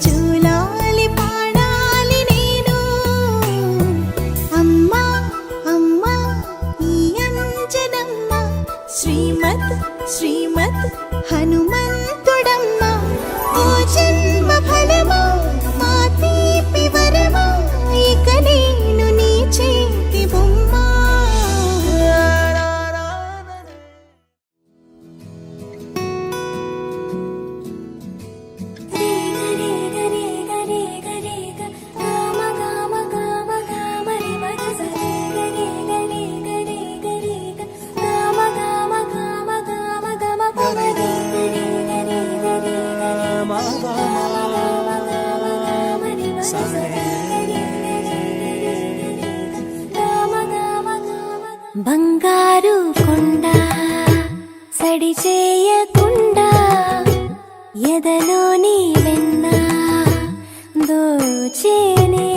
జూలాలి పాడాలి నేను. అమ్మా అమ్మా ఈ అంజనమ్మ శ్రీమద్ శ్రీమద్ హనుమంతుడమ్మ. ఓ జన్మ ఫలమా మా తీపి వరమా ఇక నేను నీ చేతి బొమ్మ. బంగారు కొండ సడి చేయకుండా ఎదలోని వెన్న దోచేనే.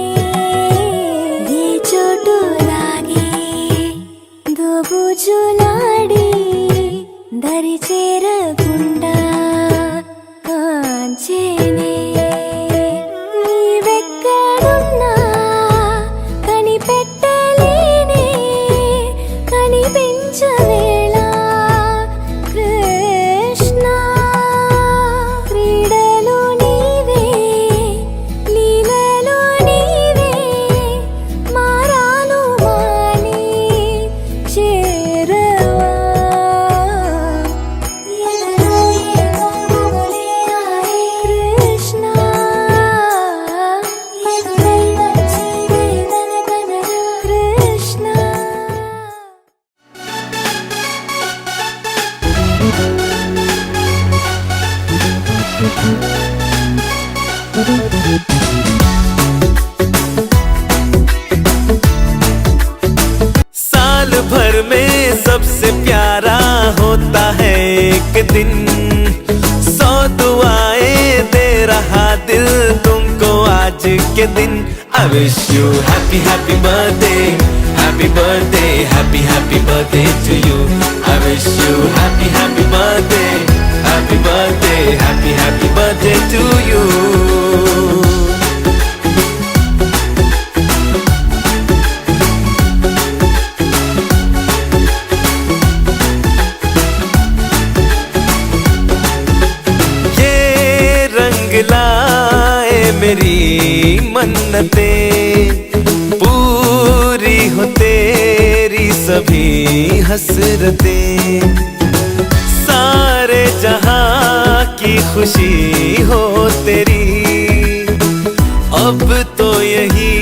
ఏ చోటు లాగే దోబుజులాడి దరి చేరకుండా కాంచేనే. నీవెక్కడున్నా కనిపెట్టలేనే కనిపించవేళ కృష్ణ. క్రీడలు నీవే లీలలు నీవే మారాలు మాని చేరవా. కృష్ణ కృష్ణ. साल भर में सबसे प्यारा होता है एक दिन. 100 दुआएं दे रहा दिल तुमको आज के दिन. I wish you happy happy birthday, happy birthday, happy happy birthday to you. I wish you happy happy birthday, happy birthday, happy happy birthday to you. लाए मेरी मन्नतें पूरी हो तेरी सभी हसरतें. सारे जहां की खुशी हो तेरी अब तो यही